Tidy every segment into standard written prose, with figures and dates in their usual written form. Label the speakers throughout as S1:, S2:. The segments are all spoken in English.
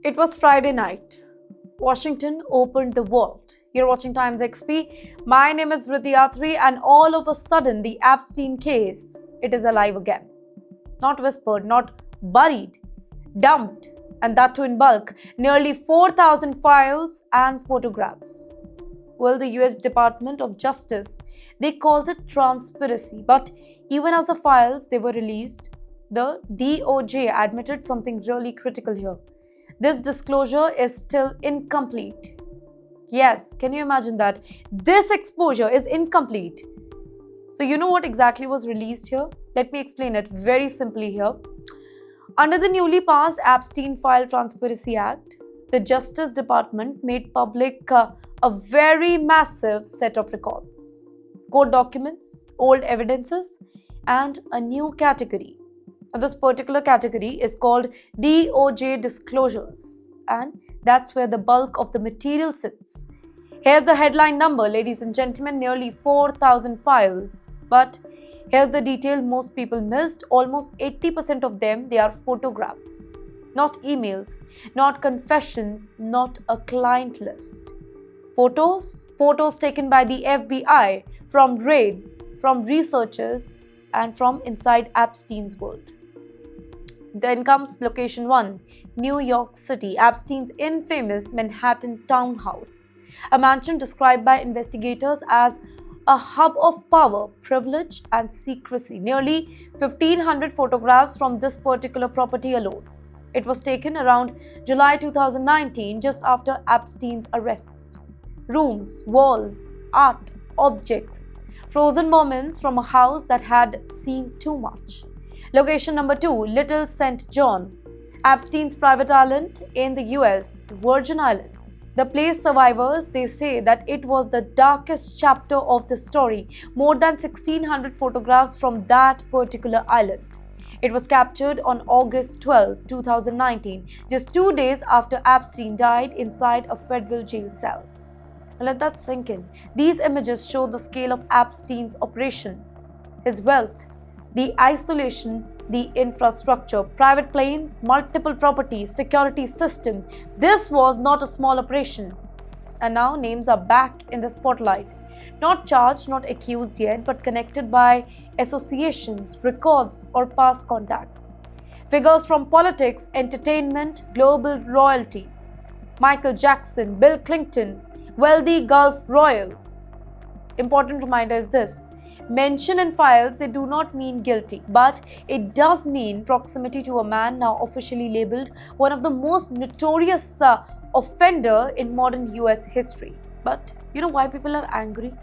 S1: It was Friday night. Washington opened the vault. You're watching TimesXP. My name is Vrityatri, and all of a sudden, the Epstein case, it is alive again. Not whispered, not buried, dumped, and that too in bulk. Nearly 4,000 files and photographs. Well, the US Department of Justice, they calls it transparency. But even as the files, they were released, the DOJ admitted something really critical here. This disclosure is still incomplete. Yes, can you imagine that? This exposure is incomplete. So you know what exactly was released here? Let me explain it very simply here. Under the newly passed Epstein File Transparency Act, the Justice Department made public a very massive set of records, court documents, old evidences, and a new category. Now, this particular category is called DOJ disclosures, and that's where the bulk of the material sits. Here's the headline number, ladies and gentlemen, nearly 4,000 files. But here's the detail most people missed. Almost 80% of them, they are photographs, not emails, not confessions, not a client list. Photos taken by the FBI from raids, from researchers, and from inside Epstein's world. Then comes location 1, New York City, Epstein's infamous Manhattan townhouse, a mansion described by investigators as a hub of power, privilege, and secrecy. Nearly 1,500 photographs from this particular property alone. It was taken around July 2019, just after Epstein's arrest. Rooms, walls, art, objects, frozen moments from a house that had seen too much. Location number 2, Little St. John, Epstein's private island in the US, Virgin Islands. The place survivors, they say that it was the darkest chapter of the story. More than 1,600 photographs from that particular island. It was captured on August 12, 2019, just 2 days after Epstein died inside a federal jail cell. Let that sink in. These images show the scale of Epstein's operation, his wealth, the isolation, the infrastructure, private planes, multiple properties, security system. This was not a small operation. And now names are back in the spotlight. Not charged, not accused yet, but connected by associations, records, or past contacts. Figures from politics, entertainment, global royalty. Michael Jackson, Bill Clinton, wealthy Gulf royals. Important reminder is this. Mention in files, they do not mean guilty, but it does mean proximity to a man now officially labeled one of the most notorious offender in modern US history. But you know why people are angry?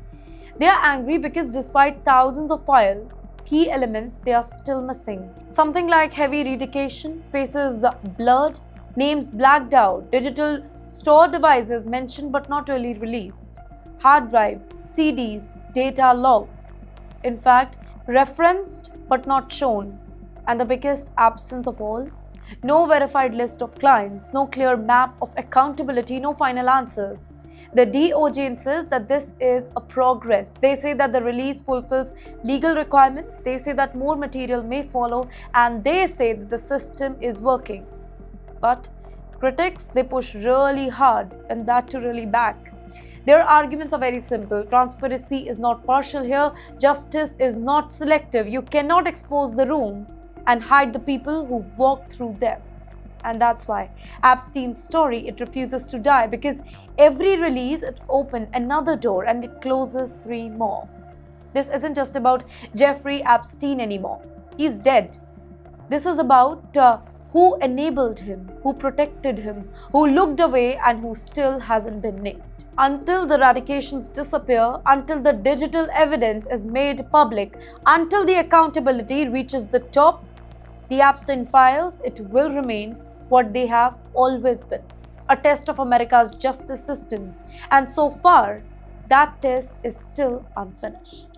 S1: They are angry because despite thousands of files, key elements, they are still missing. Something like heavy redactation, faces blurred, names blacked out, digital store devices mentioned but not really released, hard drives, CDs, data logs. In fact, referenced but not shown. And the biggest absence of all, no verified list of clients, no clear map of accountability, no final answers. The DOJ insists that this is a progress. They say that the release fulfills legal requirements. They say that more material may follow, and they say that the system is working. But critics, they push really hard, and that too really back. Their arguments are very simple. Transparency is not partial here. Justice is not selective. You cannot expose the room and hide the people who walked through them. And that's why Epstein's story, it refuses to die, because every release, it opens another door and it closes 3 more. This isn't just about Jeffrey Epstein anymore. He's dead. This is about who enabled him, who protected him, who looked away, and who still hasn't been named. Until the radications disappear, until the digital evidence is made public, until the accountability reaches the top, the Epstein files, it will remain what they have always been, a test of America's justice system. And so far, that test is still unfinished.